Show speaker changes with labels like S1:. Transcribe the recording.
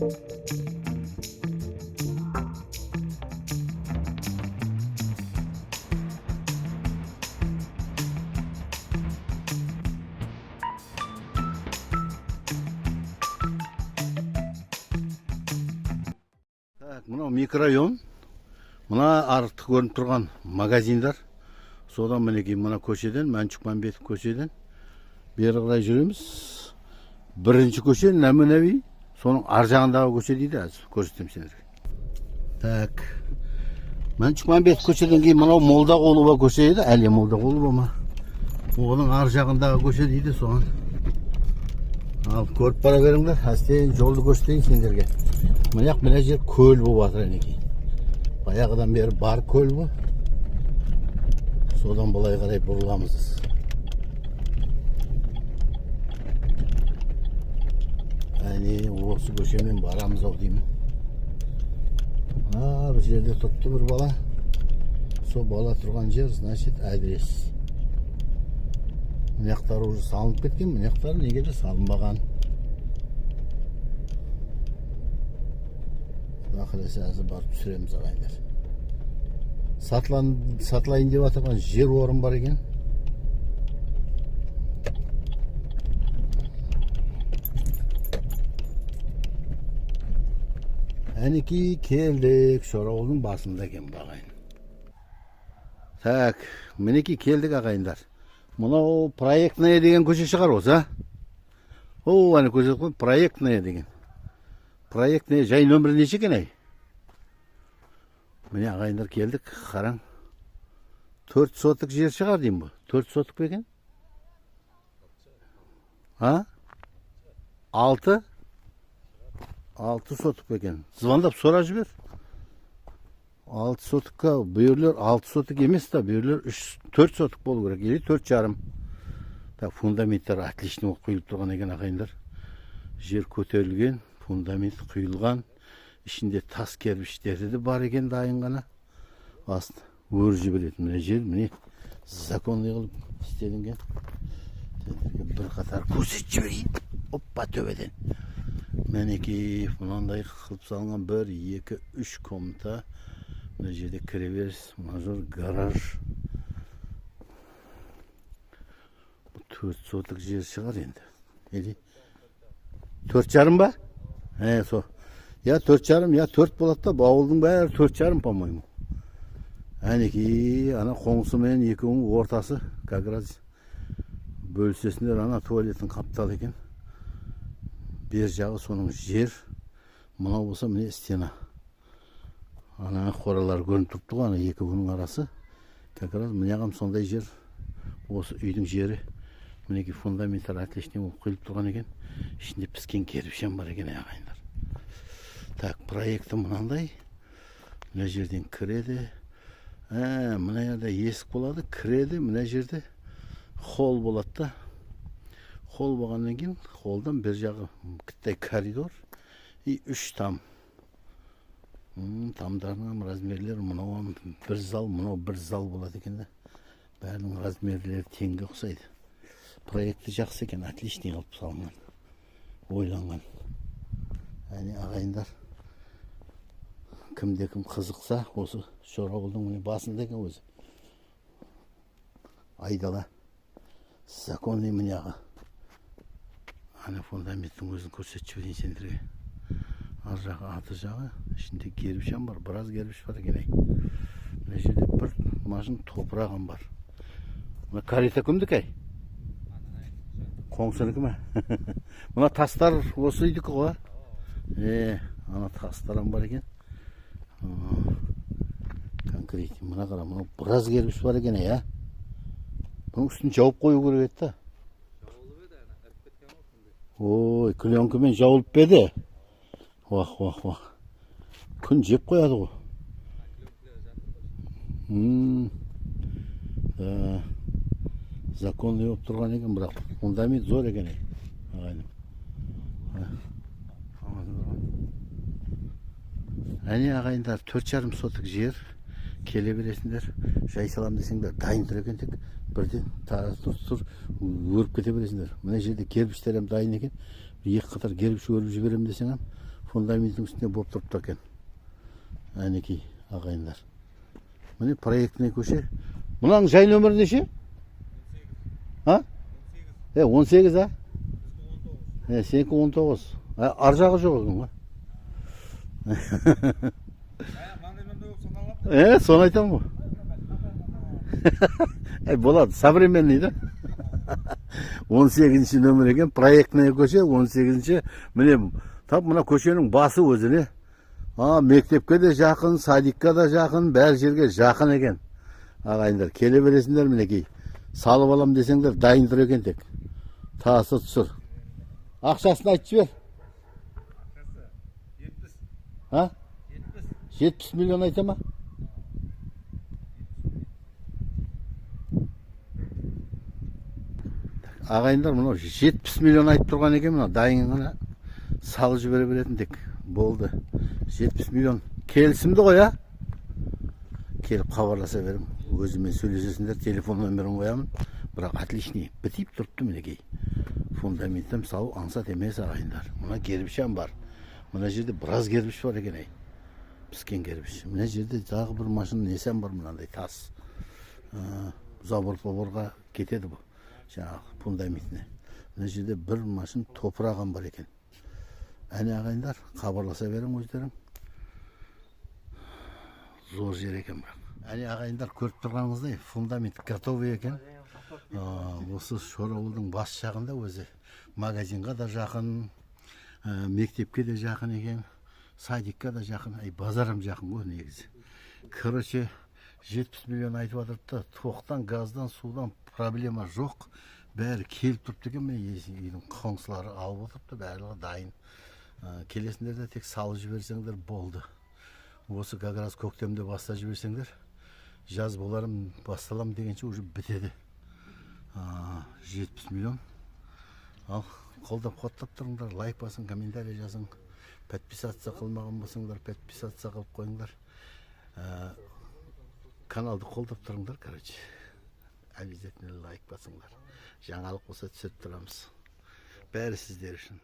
S1: Мына микрорайон, мына арты көрініп тұрған магазиндар. Содан мінекей мына көшеден, Мәншүкманбетов көшеден бері қарай жүреміз. Бірінші көше Нәмүнәви, соның ар жағындағы көше дейді, әзір көрсетем сендерге. Так. Мәншүкманбетов көшеден кейін мынау Молдағұлова көше еді, әлия Молдағұлова ма? Оның ар жағындағы көше дейді, соған. Ал көріп бара беріңдер, әстейін жолды көрсетейін сендерге. Мына жер көл болып жатыр әнекей. Баяғыдан бері бар көл бұл. Содан былай қарай бұрыламыз. Әне осы көшемен барамыз ау деймін. Бір жерде тұрыпты бір бала. Сол бала тұрған жер, значит, адрес. Мынаяқтары уже салынып кеткен, мынаяқтары неге де салынбаған. Ақылесе әзір барып түсіреміз ағайындар. Сатылайын деп атырған жер орын бар екен. Әнекей келдік, Шорауылдың басында екен бағайын. Так, мінекей келдік ағайындар. Мынау проектная деген көше шығар осы, әне көше қой, проектная деген. Проектная жай нөмірі неше екен ай? Міне ағайындар келдік, қараң. 4 сотық жер шығар деймін бұл. 4 сотық па екен? 6? 6 сотық па екен? Звондап сұра жібер. 6 сотыққа, бүйірлер 6 сотық емес та, бүйірлер 4 сотық болу керек, или 4,5. Так, фундаменттер отлично құйылып тұрған екен ағайындар. Жер көтерілген. Фундамент құйылған, ішінде тас кербіштері де бар екен дайын ғана. Астын өр жібереді. Міне жер, міне законный қылып істелінген. Бір қатар көрсетіп жіберейін. Оппа, төбеден. Мінекей мынандай қылып салынған 1, 2, 3 комната. Мына жерде кіреберіс, мажор гараж. 4 сотық жер шығар енді. 4,5 ба? Со. Я 4,5, я 4 болады да, ауылдың бәрі 4,5, по-моему. Әнекей, ана қоңсы мен екеуінің ортасы, как раз бөлісесіндер, ана туалетін қаптал екен. Бер жағы соның жер, мынау болса міне стена. Ана қоралар көрініп тұрыпты ғой, ана екеуінің арасы. Как раз мынағам сондай жер, осы үйдің жері. Мінеки фундаменттер отличный болып құйылып тұрған екен. Ішінде піскен кербішен бар екен ағайындар. Так, проекті мынандай. Мына жерден кіреді. Мына жерде есік болады, кіреді. Мына жерде холл болады да. Холл болғаннан кейін, холлдан бір жағы кіттай коридор. И 3 там. Тамдарының размерлері мынау бір зал, мынау бір зал болады екен да. Бәрінің размерлері теңге ұқсайды. Проекті жақсы екен, отличный қылып салынған, ойланған. Әне ағайындар, кімде-кім қызықса, осы Шорауылдың басында екен өзі. Айдала, законный мыняға. Ана фундаменттің өзін көрсетіп жіберейін сендерге. Ар жағы, аты жағы, ішінде кербішен бар, біраз кербіш бар екен ай. Мына жерде бір машин топыраған бар. Мына карета кімдікі ай? Қоңсыныкі ма? Мына тастар осы үйдікі ғой? Ана тастарым бар екен. Конкретно, мына қара, мына біраз кербіш бар екен, я? Бұның үстін жауып қою керек еді да? Жауылып еді, әріп кеткен ғой. Ой, күленкімен жауылып беді? Вах. Күн жеп қояды ғой. Законный болып тұрған екен, бірақ фундамент зор екен. Әне ағайындар, 4,5 сотық жер келе бересіңдер, жай салам десеңдер, дайын тұр екен тек, бірден тұр, өріп кете бересіңдер. Мына жерде кербіштер дайын екен, екі қатар кербіш өріп жіберем десең, фундаменттің үстінде болып тұрыпты екен. Әнекей ағайындар. Міне проектный көше. Мұның жай нөмірі неше? 18, а? Сенікі 19. Ар жағы жоқ екен ғой. Соны айтамын ғой. Болады, современный да? 18-ші нөмір екен, проектный көше, 18-ші. Міне, тап мына көшенің басы өзіне. Мектепке де жақын, садикка да жақын, бәр жерге жақын екен. Ағайындар, келе бересіңдер мінекей. Салып алам десеңдер, дайын тұр екен тек. Тасы түсір. Ақшасын айтшы бер. 70 миллион айта ма? Ағайындар, мұнау 70 миллион айтып тұрған екен, мұнау дайын салып жібере беретін тек. Болды. 70 миллион. Келісімді ғой, а? Келіп хабарласа берім. Өзімен сөйлесесіңдер, телефон нөмірін қоямын. Бірақ отличный. Бітіп тұрыпты мінекей. Фундаменттен салу аңсат емес ағайындар. Мұна кербішан бар. Мұна жерде біраз кербіш бар екен, ай. Піскен кербіш. Мұна жерде тағы бір машина несен бар мұнандай тас. Забор-поборға кетеді бұл. Жаңағы фундаментіне. Мұна жерде бір машин топыраған бар екен. Әне ағайындар, хабарласа берің өздерің. Зор жер екен бірақ. Әне ағайындар, көріп тұрғаныңыздай, фундамент готовый екен. Осы Шорауылдың бас жағында өзі. Магазинға да жақын, мектепке де жақын екен, садикка да жақын, базарым жақын ғой негізі. Короче, 70 миллион айтып атырыпты. Тоқтан, газдан, судан проблема жоқ. Бәрі келіп тұрыпты екен, үйдің қоңсылары алып отырыпты, бәрі дайын. Келесіндерде тек салып жіберсеңдер болды. Осы как раз көктемде баста жіберсеңдер, жаз боларым басталам дегенше уже бітеді. 70 миллион. Ал қолдап қуаттап тұрыңдар, лайк басың, комментарий жазың. Подписация қылмаған болсаңдар, подписация қылып қойыңдар. Каналды қолдап тұрыңдар, короче. Обязательно лайк басыңдар. Жаңалық болса түсіріп тұрамыз. Бәрі сіздер үшін.